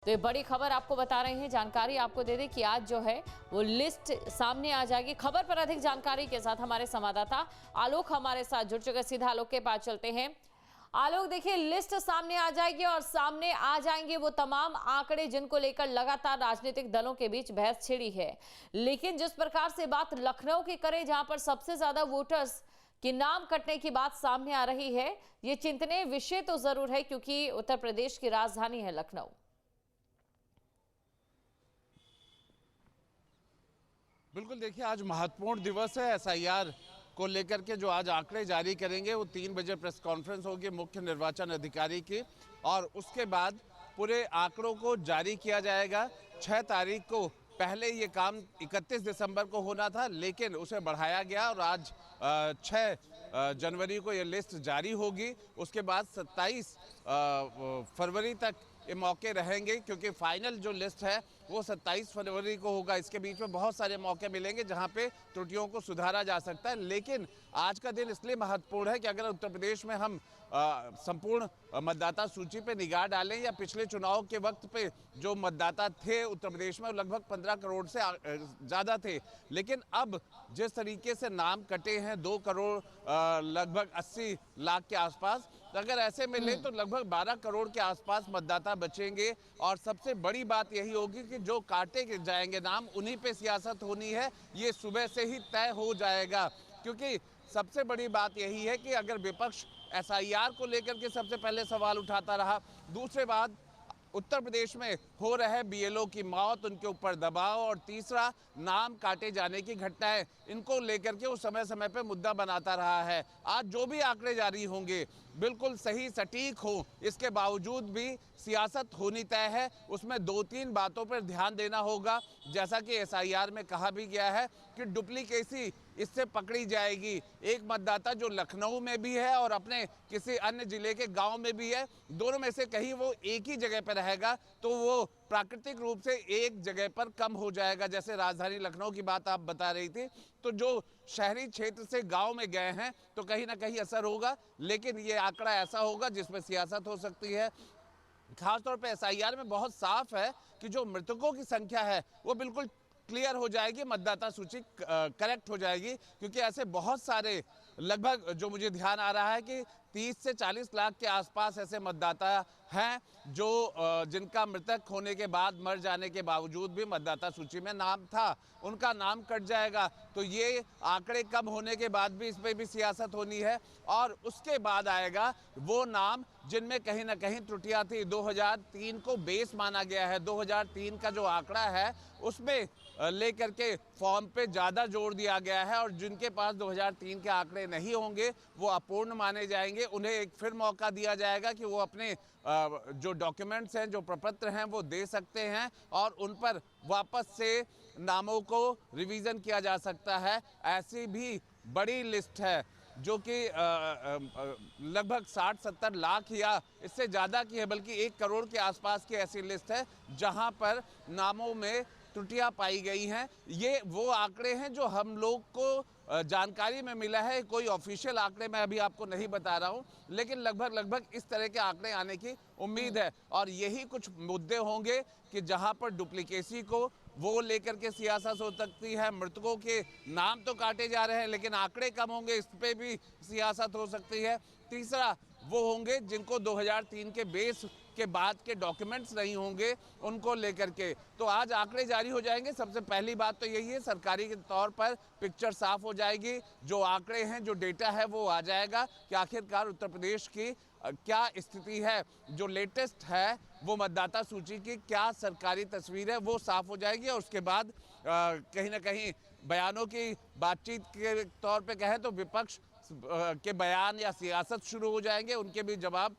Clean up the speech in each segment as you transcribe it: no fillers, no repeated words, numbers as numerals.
तो ये बड़ी खबर आपको बता रहे हैं, जानकारी आपको दे दें कि आज जो है वो लिस्ट सामने आ जाएगी। खबर पर अधिक जानकारी के साथ हमारे संवाददाता आलोक हमारे साथ जुड़ चुके, सीधा आलोक के पास चलते हैं। आलोक, देखिए लिस्ट सामने आ जाएगी और सामने आ जाएंगे वो तमाम आंकड़े जिनको लेकर लगातार राजनीतिक दलों के बीच बहस छिड़ी है। लेकिन जिस प्रकार से बात लखनऊ की करें, जहां पर सबसे ज्यादा वोटर्स कि नाम कटने की बात सामने आ रही है, ये चिंतनीय विषय तो जरूर है क्योंकि उत्तर प्रदेश की राजधानी है लखनऊ। बिल्कुल, देखिए आज महत्वपूर्ण दिवस है। एसआईआर को लेकर के जो आज आंकड़े जारी करेंगे वो 3 बजे प्रेस कॉन्फ्रेंस होगी मुख्य निर्वाचन अधिकारी की, और उसके बाद पूरे आंकड़ों को जारी किया जाएगा। 6 तारीख को पहले ये काम 31 दिसंबर को होना था, लेकिन उसे बढ़ाया गया और आज 6 जनवरी को ये लिस्ट जारी होगी। उसके बाद 27 फरवरी तक ये मौके रहेंगे, क्योंकि फाइनल जो लिस्ट है वो 27 फरवरी को होगा। इसके बीच में बहुत सारे मौके मिलेंगे जहां पे त्रुटियों को सुधारा जा सकता है। लेकिन आज का दिन इसलिए महत्वपूर्ण है कि अगर उत्तर प्रदेश में हम संपूर्ण मतदाता सूची पे निगाह डालें, या पिछले चुनाव के वक्त पे जो मतदाता थे उत्तर प्रदेश में लगभग 15 करोड़ से ज़्यादा थे, लेकिन अब जिस तरीके से नाम कटे हैं 2 करोड़ लगभग 80 लाख के आसपास, अगर ऐसे में ले तो लगभग 12 करोड़ के आसपास मतदाता बचेंगे। और सबसे बड़ी बात यही होगी कि जो काटे जाएंगे नाम, उन्हीं पे सियासत होनी है। ये सुबह से ही तय हो जाएगा, क्योंकि सबसे बड़ी बात यही है कि अगर विपक्ष एसआईआर को लेकर के सबसे पहले सवाल उठाता रहा, दूसरी बात उत्तर प्रदेश में हो रहे बीएलओ की मौत, उनके ऊपर दबाव, और तीसरा नाम काटे जाने की घटनाएं, इनको लेकर के वो समय समय पे मुद्दा बनाता रहा है। आज जो भी आंकड़े जारी होंगे बिल्कुल सही सटीक हो, इसके बावजूद भी सियासत होनी तय है। उसमें 2-3 बातों पर ध्यान देना होगा। जैसा कि एसआईआर में कहा भी गया है कि डुप्लीकेसी इससे पकड़ी जाएगी। एक मतदाता जो लखनऊ में भी है और अपने किसी अन्य जिले के गांव में भी है, दोनों में से कहीं वो एक ही जगह पर रहेगा तो वो प्राकृतिक रूप से एक जगह पर कम हो जाएगा। जैसे राजधानी लखनऊ की बात आप बता रही थी, तो जो शहरी क्षेत्र से गांव में गए हैं तो कहीं ना कहीं असर होगा, लेकिन ये आंकड़ा ऐसा होगा जिसमें सियासत हो सकती है। खासतौर पे एसआईआर में बहुत साफ है कि जो मृतकों की संख्या है वो बिल्कुल क्लियर हो जाएगी, मतदाता सूची करेक्ट हो जाएगी, क्योंकि ऐसे बहुत सारे लगभग जो मुझे ध्यान आ रहा है कि 30 से 40 लाख के आसपास ऐसे मतदाता हैं जो जिनका मृतक होने के बाद, मर जाने के बावजूद भी मतदाता सूची में नाम था, उनका नाम कट जाएगा। तो ये आंकड़े कम होने के बाद भी इस पर भी सियासत होनी है। और उसके बाद आएगा वो नाम जिनमें कहीं ना कहीं त्रुटियां थी। 2003 को बेस माना गया है, 2003 का जो आंकड़ा है उसमें लेकर के फॉर्म पे ज़्यादा जोर दिया गया है, और जिनके पास 2003 के आंकड़े नहीं होंगे वो अपूर्ण माने जाएंगे। उन्हें एक फिर मौका दिया जाएगा कि वो अपने जो डॉक्यूमेंट्स हैं, जो प्रपत्र हैं, वो दे सकते हैं और उन पर वापस से नामों को रिवीजन किया जा सकता है। ऐसी भी बड़ी लिस्ट है जो कि लगभग 60-70 लाख या इससे ज़्यादा की है, बल्कि 1 करोड़ के आसपास की ऐसी लिस्ट है जहां पर नामों में त्रुटियां पाई गई हैं। ये वो आंकड़े हैं जो हम लोग को जानकारी में मिला है। कोई ऑफिशियल आंकड़े मैं अभी आपको नहीं बता रहा हूं, लेकिन लगभग इस तरह के आंकड़े आने की उम्मीद है। और यही कुछ मुद्दे होंगे कि जहां पर डुप्लीकेसी को वो लेकर के सियासत हो सकती है। मृतकों के नाम तो काटे जा रहे हैं लेकिन आंकड़े कम होंगे, इस पे भी सियासत हो सकती है। तीसरा वो होंगे जिनको 2003 के बेस के बाद के डॉक्यूमेंट्स नहीं होंगे, उनको लेकर के। तो आज आंकड़े जारी हो जाएंगे। सबसे पहली बात तो यही है, सरकारी के तौर पर पिक्चर साफ हो जाएगी, जो आंकड़े हैं, जो डेटा है वो आ जाएगा कि आखिरकार उत्तर प्रदेश की क्या स्थिति है। जो लेटेस्ट है वो मतदाता सूची की क्या सरकारी तस्वीर है वो साफ हो जाएगी। और उसके बाद कहीं ना कहीं बयानों की बातचीत के तौर पे कहें तो विपक्ष के बयान या सियासत शुरू हो जाएंगे। उनके भी जवाब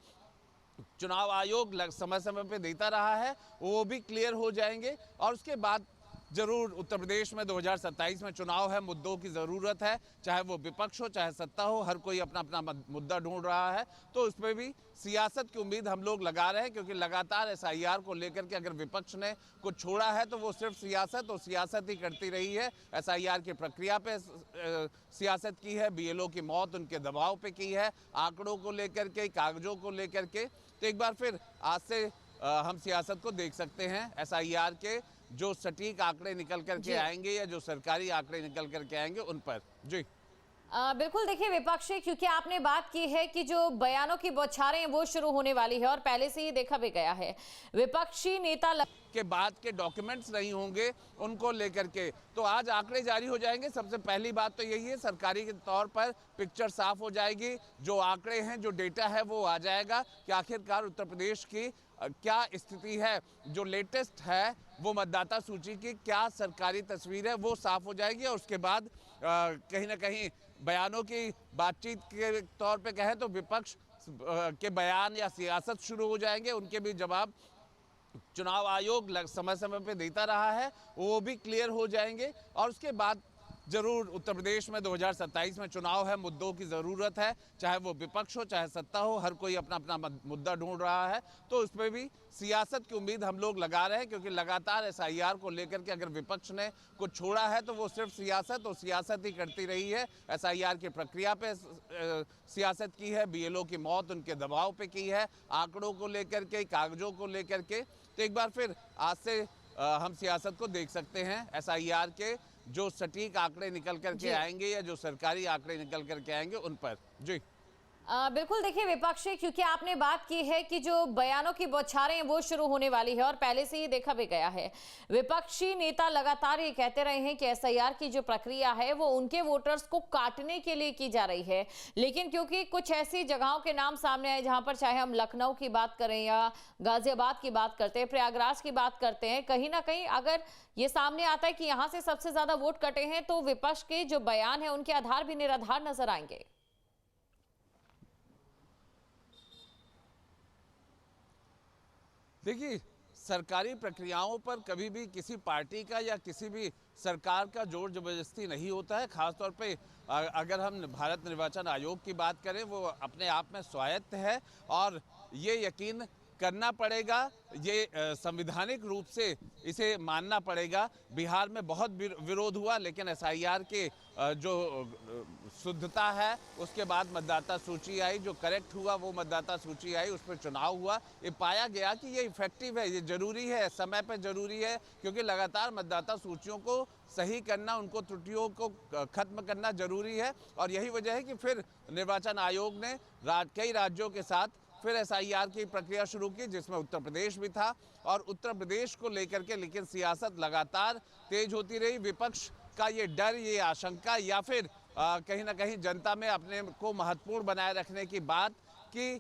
चुनाव आयोग समय समय पे देता रहा है, वो भी क्लियर हो जाएंगे। और उसके बाद जरूर उत्तर प्रदेश में 2027 में चुनाव है, मुद्दों की ज़रूरत है, चाहे वो विपक्ष हो चाहे सत्ता हो, हर कोई अपना अपना मुद्दा ढूंढ रहा है। तो उस पर भी सियासत की उम्मीद हम लोग लगा रहे हैं, क्योंकि लगातार एसआईआर को लेकर के अगर विपक्ष ने कुछ छोड़ा है तो वो सिर्फ सियासत और सियासत ही करती रही है। एसआईआर की प्रक्रिया पे सियासत की है, बीएलओ की मौत उनके दबाव पे की है, आंकड़ों को लेकर के, कागजों को लेकर के। तो एक बार फिर आज से हम सियासत को देख सकते हैं। SIR के जो सटीक आंकड़े निकल करके आएंगे या जो सरकारी आंकड़े निकल करके आएंगे उन पर। जी बिल्कुल, देखिए विपक्षी, क्योंकि आपने बात की है कि जो बयानों की बौछारें हैं वो शुरू होने वाली है और पहले से ही देखा भी गया है। विपक्षी नेता के बाद के डॉक्यूमेंट्स नहीं होंगे उनको लेकर के, तो आज आंकड़े जारी हो जाएंगे। सबसे पहली बात तो यही है, सरकारी के तौर पर पिक्चर साफ हो जाएगी, जो आंकड़े हैं, जो डेटा है वो आ जाएगा कि आखिरकार उत्तर प्रदेश की क्या स्थिति है। जो लेटेस्ट है वो मतदाता सूची की क्या सरकारी तस्वीर है वो साफ हो जाएगी और उसके बाद कहीं ना कहीं बयानों की बातचीत के तौर पे कहें तो विपक्ष के बयान या सियासत शुरू हो जाएंगे। उनके भी जवाब चुनाव आयोग समय समय पे देता रहा है, वो भी क्लियर हो जाएंगे और उसके बाद जरूर उत्तर प्रदेश में 2027 में चुनाव है, मुद्दों की ज़रूरत है, चाहे वो विपक्ष हो चाहे सत्ता हो, हर कोई अपना अपना मुद्दा ढूंढ रहा है, तो उस पर भी सियासत की उम्मीद हम लोग लगा रहे हैं। क्योंकि लगातार SIR को लेकर के अगर विपक्ष ने कुछ छोड़ा है तो वो सिर्फ सियासत और सियासत ही करती रही है। SIR की प्रक्रिया पे सियासत की है, BLO की मौत उनके दबाव पे की है, आंकड़ों को लेकर के, कागजों को लेकर के। तो एक बार फिर आज से हम सियासत को देख सकते हैं। SIR के जो सटीक आंकड़े निकल करके आएंगे या जो सरकारी आंकड़े निकल करके आएंगे उन पर। जी बिल्कुल, देखिए विपक्षी, क्योंकि आपने बात की है कि जो बयानों की बौछारें हैं वो शुरू होने वाली है और पहले से ही देखा भी गया है। विपक्षी नेता लगातार ये कहते रहे हैं कि SIR की जो प्रक्रिया है वो उनके वोटर्स को काटने के लिए की जा रही है, लेकिन क्योंकि कुछ ऐसी जगहों के नाम सामने आए जहां पर चाहे हम लखनऊ की बात करें या गाजियाबाद की बात करते हैं, प्रयागराज की बात करते हैं, कहीं ना कहीं अगर ये सामने आता है कि यहाँ से सबसे ज्यादा वोट कटे हैं तो विपक्ष के जो बयान है उनके आधार भी निराधार नजर आएंगे। देखिए, सरकारी प्रक्रियाओं पर कभी भी किसी पार्टी का या किसी भी सरकार का जोर जबरदस्ती नहीं होता है। खासतौर पे अगर हम भारत निर्वाचन आयोग की बात करें, वो अपने आप में स्वायत्त है और ये यकीन करना पड़ेगा, ये संवैधानिक रूप से इसे मानना पड़ेगा। बिहार में बहुत विरोध हुआ, लेकिन SIR के जो शुद्धता है उसके बाद मतदाता सूची आई, जो करेक्ट हुआ वो मतदाता सूची आई, उस पर चुनाव हुआ। ये पाया गया कि ये इफेक्टिव है, ये ज़रूरी है, समय पर ज़रूरी है, क्योंकि लगातार मतदाता सूचियों को सही करना, उनको त्रुटियों को खत्म करना ज़रूरी है। और यही वजह है कि फिर निर्वाचन आयोग ने कई राज्यों के साथ फिर SIR की प्रक्रिया शुरू की, जिसमें उत्तर प्रदेश भी था और उत्तर प्रदेश को लेकर के लेकिन सियासत लगातार तेज होती रही। विपक्ष का ये डर, ये आशंका या फिर कहीं ना कहीं जनता में अपने को महत्वपूर्ण बनाए रखने की बात कि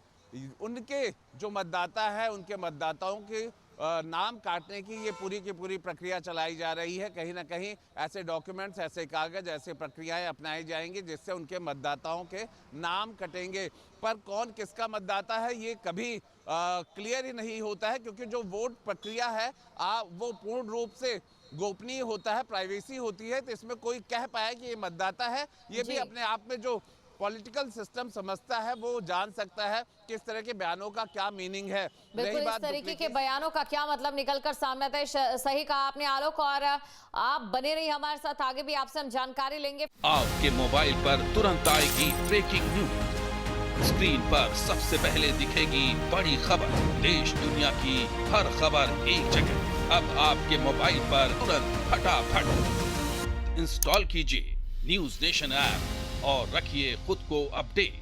उनके जो मतदाता है उनके मतदाताओं के नाम काटने की ये पूरी की पूरी प्रक्रिया चलाई जा रही है। कहीं ना कहीं ऐसे डॉक्यूमेंट्स, ऐसे कागज, ऐसे प्रक्रियाएं अपनाई जाएंगी जिससे उनके मतदाताओं के नाम कटेंगे। पर कौन किसका मतदाता है ये कभी क्लियर ही नहीं होता है, क्योंकि जो वोट प्रक्रिया है वो पूर्ण रूप से गोपनीय होता है, प्राइवेसी होती है। तो इसमें कोई कह पाए कि ये मतदाता है, ये भी अपने आप में जो पॉलिटिकल सिस्टम समझता है वो जान सकता है कि इस तरह के बयानों का क्या मीनिंग है। बिल्कुल, इस तरीके के बयानों का क्या मतलब निकलकर सामने आता है। सही कहा आपने आलोक, और आप बने रहिए हमारे साथ, आगे भी आपसे हम जानकारी लेंगे। आपके मोबाइल पर तुरंत आएगी ब्रेकिंग न्यूज, स्क्रीन पर सबसे पहले दिखेगी बड़ी खबर, देश दुनिया की हर खबर एक जगह। अब आपके मोबाइल पर तुरंत फटाफट इंस्टॉल कीजिए न्यूज नेशन ऐप और रखिए खुद को अपडेट।